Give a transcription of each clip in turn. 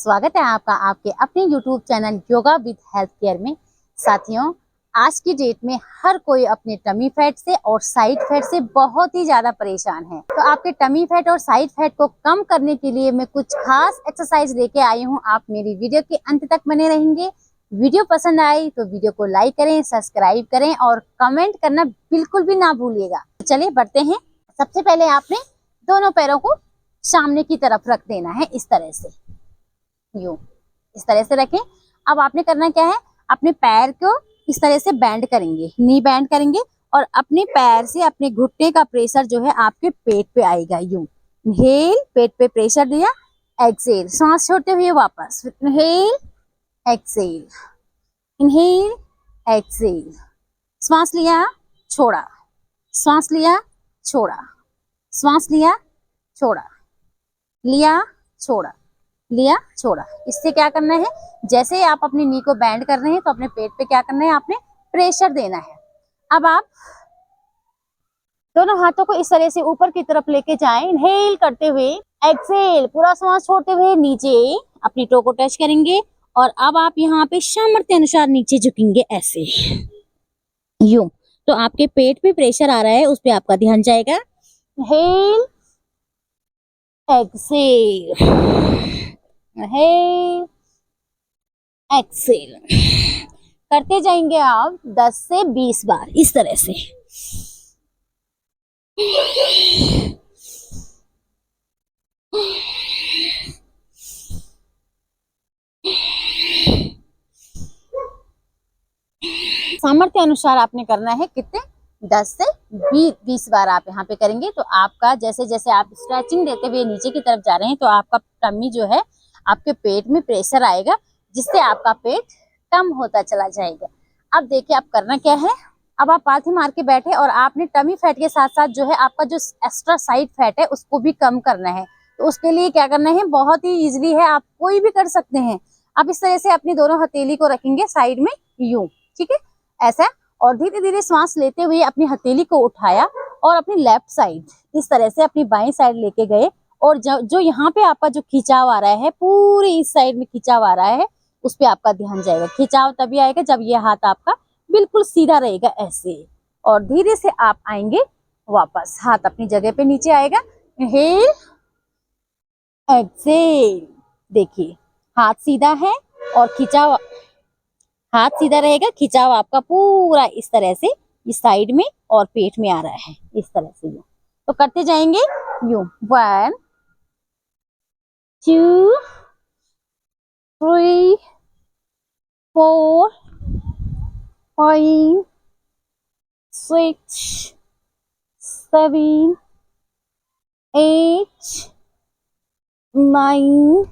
स्वागत है आपका आपके अपने YouTube channel yoga with health care में। साथियों, आज की डेट में हर कोई अपने टमी फैट से और साइड फैट से बहुत ही ज्यादा परेशान है। तो आपके टमी फैट और साइड फैट को कम करने के लिए मैं कुछ खास एक्सरसाइज लेके आई हूँ। आप मेरी वीडियो के अंत तक बने रहेंगे। वीडियो पसंद आई तो वीडियो को लाइक करें, सब्सक्राइब करें और कमेंट करना बिल्कुल भी ना भूलिएगा। चलिए बढ़ते हैं। सबसे पहले आपने दोनों पैरों को सामने की तरफ रख देना है, इस तरह से, यूं इस तरह से रखें। अब आपने करना क्या है, अपने पैर को इस तरह से बैंड करेंगे, नी बैंड करेंगे और अपने पैर से अपने घुटने का प्रेशर जो है आपके पेट पे आएगा। यूं इनहेल, पेट पे प्रेशर दिया, एक्सेल, सांस छोड़ते हुए वापस, इनहेल एक्सेल, इनहेल एक्सेल, सांस लिया छोड़ा, सांस लिया छोड़ा, सांस लिया छोड़ा, लिया छोड़ा, लिया छोड़ा। इससे क्या करना है, जैसे आप अपनी नी को बैंड कर रहे हैं तो अपने पेट पे क्या करना है, आपने प्रेशर देना है। अब आप दोनों हाथों को इस तरह से ऊपर की तरफ लेके जाएं, इनहेल करते हुए, एक्सेल, पूरा सांस छोड़ते हुए नीचे अपनी टो को टच करेंगे और अब आप यहाँ पे सामर्थ्य अनुसार नीचे झुकेंगे, ऐसे यूं। तो आपके पेट पे प्रेशर आ रहा है, उस पे आपका ध्यान जाएगा। इनहेल एक्सेल, इनहेल एक्सेल करते जाएंगे आप 10 से 20 बार इस तरह से। सामर्थ्य अनुसार आपने करना है, कितने, 10 से 20 बार आप यहाँ पे करेंगे। तो आपका जैसे जैसे आप स्ट्रेचिंग देते हुए नीचे की तरफ जा रहे हैं तो आपका टम्मी जो है, आपके पेट में प्रेशर आएगा, जिससे आपका पेट कम होता चला जाएगा। अब देखिए आप करना क्या है, अब आप पालथी मार के बैठे और आपने टमी फैट के साथ साथ जो है आपका जो एक्स्ट्रा साइड फैट है उसको भी कम करना है। तो उसके लिए क्या करना है, बहुत ही इजीली है, आप कोई भी कर सकते हैं। आप इस तरह से अपनी दोनों हथेली को रखेंगे साइड में, यूं, ठीक है, ऐसा, और धीरे धीरे सांस लेते हुए अपनी हथेली को उठाया और अपनी लेफ्ट साइड इस तरह से अपनी बाएं साइड लेके गए और जो यहाँ पे आपका जो खिंचाव आ रहा है, पूरी इस साइड में खिंचाव आ रहा है, उस पे आपका ध्यान जाएगा। खिंचाव तभी आएगा जब ये हाथ आपका बिल्कुल सीधा रहेगा, ऐसे, और धीरे से आप आएंगे वापस, हाथ अपनी जगह पे नीचे आएगा। इनहेल एक्सेल, देखिए हाथ सीधा है और खिंचाव, हाथ सीधा रहेगा, खिंचाव आपका पूरा इस तरह से इस साइड में और पेट में आ रहा है, इस तरह से यूं। तो करते जाएंगे यूं, 1 2 3 4 5 6 7 8 9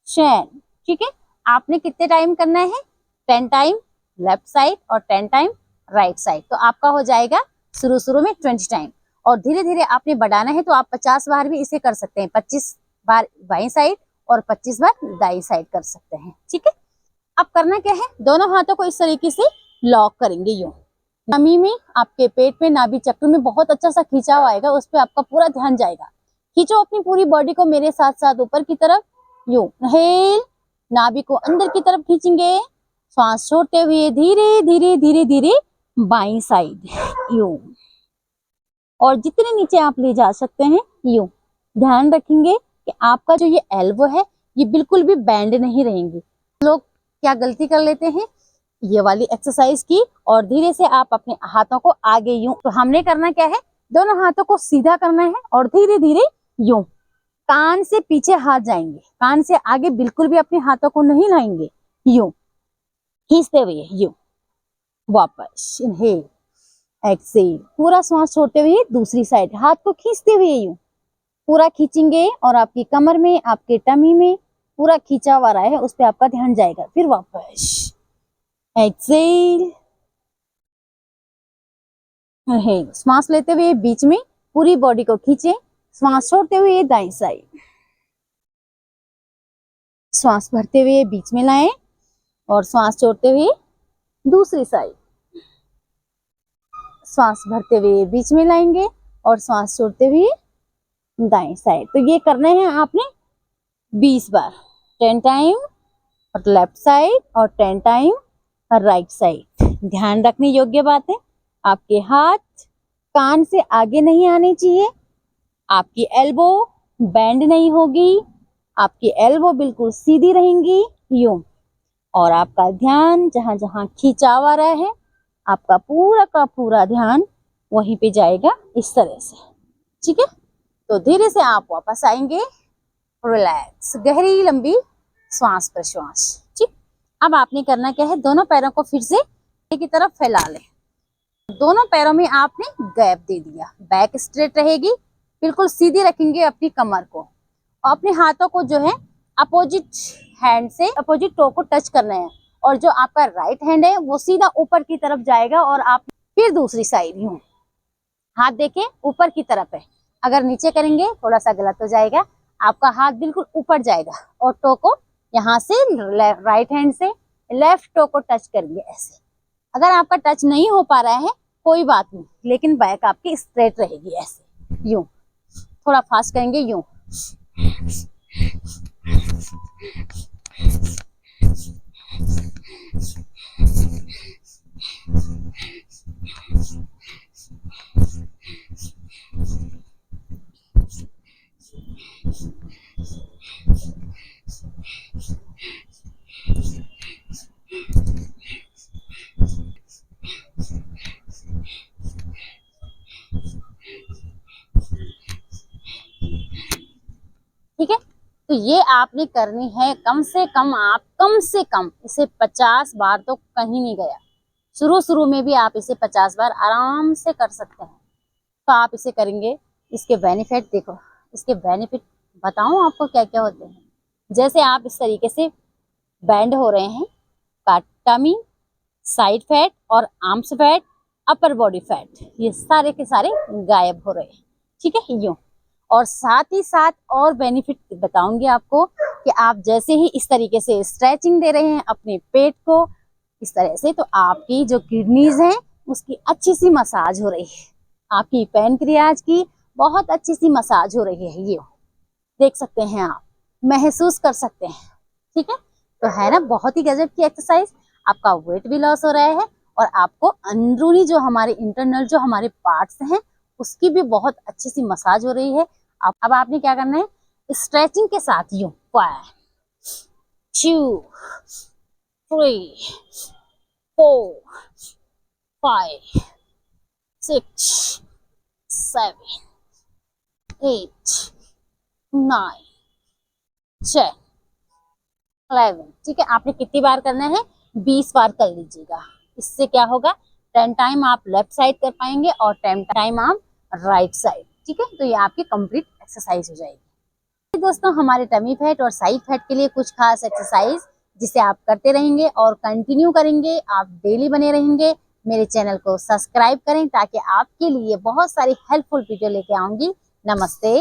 10। ठीक है, आपने कितने टाइम करना है, 10 टाइम लेफ्ट साइड और 10 टाइम राइट साइड। तो आपका हो जाएगा शुरू में 20 टाइम, और धीरे धीरे आपने बढ़ाना है तो आप 50 बार भी इसे कर सकते हैं। 25 बार बाई साइड और 25 बार दाई साइड कर सकते हैं। ठीक है, अब करना क्या है, दोनों हाथों को इस तरीके से लॉक करेंगे यूं। टमी में, आपके पेट में, नाभि चक्र में बहुत अच्छा सा खिंचाव आएगा, उस पर आपका पूरा ध्यान जाएगा। खींचो अपनी पूरी बॉडी को मेरे साथ साथ ऊपर की तरफ, यूं, इनहेल, नाभि को अंदर की तरफ खींचेंगे, सांस छोड़ते हुए धीरे धीरे धीरे धीरे बाईं साइड, यूं, और जितने नीचे आप ले जा सकते हैं यूं। ध्यान रखेंगे कि आपका जो ये एल्बो है ये बिल्कुल भी बैंड नहीं रहेंगे। लोग क्या गलती कर लेते हैं, ये वाली एक्सरसाइज की और धीरे से आप अपने हाथों को आगे यूं। तो हमने करना क्या है, दोनों हाथों को सीधा करना है और धीरे धीरे यूं, कान से पीछे हाथ जाएंगे, कान से आगे बिल्कुल भी अपने हाथों को नहीं लाएंगे, यूं खींचते हुए यूं, वापस, इनहेल एक्सेल, पूरा सांस छोड़ते हुए दूसरी साइड हाथ को खींचते हुए यूं पूरा खींचेंगे और आपकी कमर में, आपके टमी में पूरा खींचाव आ रहा है, उस पर आपका ध्यान जाएगा। फिर वापस एक्सेल, इनहेल, सांस लेते हुए बीच में पूरी बॉडी को खींचे, सांस छोड़ते हुए दाईं साइड, सांस भरते हुए बीच में लाएं और सांस छोड़ते हुए दूसरी साइड, सांस भरते हुए बीच में लाएंगे और सांस छोड़ते हुए दाएं साइड। तो ये करना है आपने 20 बार। 10 टाइम और लेफ्ट साइड और 10 टाइम राइट साइड। ध्यान रखने योग्य बात है, आपके हाथ कान से आगे नहीं आने चाहिए, आपकी एल्बो बेंड नहीं होगी, आपकी एल्बो बिल्कुल सीधी रहेंगी यूं, और आपका ध्यान जहां जहां खिंचाव आ रहा है आपका पूरा का पूरा ध्यान वहीं पे जाएगा इस तरह से। ठीक है, तो धीरे से आप वापस आएंगे, रिलैक्स, गहरी लंबी श्वास प्रश्वास। ठीक, अब आपने करना क्या है, दोनों पैरों को फिर से की तरफ फैला लें, दोनों पैरों में आपने गैप दे दिया, बैक स्ट्रेट रहेगी, बिल्कुल सीधी रखेंगे अपनी कमर को, और अपने हाथों को जो है अपोजिट हैंड से अपोजिट टो को टच करना है, और जो आपका राइट हैंड है वो सीधा ऊपर की तरफ जाएगा, और आप फिर दूसरी साइड यूं हाथ देके ऊपर की तरफ है, अगर नीचे करेंगे थोड़ा सा गलत हो जाएगा, आपका हाथ बिल्कुल ऊपर जाएगा और टो को यहाँ से राइट हैंड से लेफ्ट टो को टच करेंगे ऐसे। अगर आपका टच नहीं हो पा रहा है कोई बात नहीं, लेकिन बैक आपकी स्ट्रेट रहेगी ऐसे यूं, थोड़ा फास्ट करेंगे यूं। ठीक है, तो ये आपने करनी है कम से कम, आप कम से कम इसे 50 बार, तो कहीं नहीं गया, शुरू में भी आप इसे 50 बार आराम से कर सकते हैं। तो आप इसे करेंगे, इसके बेनिफिट देखो, इसके बेनिफिट बताऊं आपको क्या क्या होते हैं। जैसे आप इस तरीके से बैंड हो रहे हैं, टमी, साइड फैट और arms fat, upper body fat, ये सारे के सारे गायब हो रहे हैं। ठीक है, यूं, और साथ ही साथ और बेनिफिट बताऊंगी आपको कि आप जैसे ही इस तरीके से स्ट्रेचिंग दे रहे हैं अपने पेट को इस तरह से, तो आपकी जो किडनीज हैं उसकी अच्छी सी मसाज हो रही है, आपकी पैनक्रियाज की बहुत अच्छी सी मसाज हो रही है, ये देख सकते हैं आप, महसूस कर सकते हैं। ठीक है, तो है ना बहुत ही गजब की एक्सरसाइज, आपका वेट भी लॉस हो रहा है, और आपको अंदरूनी जो हमारे इंटरनल जो हमारे पार्ट्स हैं उसकी भी बहुत अच्छी सी मसाज हो रही है। अब आपने क्या करना है, स्ट्रेचिंग के साथ यूं 1 2 3 4 5 6 7 8 9 10 11। ठीक है, आपने कितनी बार करना है, 20 बार कर लीजिएगा। इससे क्या होगा, 10 टाइम आप लेफ्ट साइड कर पाएंगे और 10 टाइम आप राइट साइड। ठीक है, तो ये आपकी कंप्लीट एक्सरसाइज हो जाएगी। दोस्तों, हमारे टमी फैट और साइड फैट के लिए कुछ खास एक्सरसाइज जिसे आप करते रहेंगे और कंटिन्यू करेंगे, आप डेली बने रहेंगे। मेरे चैनल को सब्सक्राइब करें ताकि आपके लिए बहुत सारी हेल्पफुल वीडियो लेके आऊंगी। नमस्ते।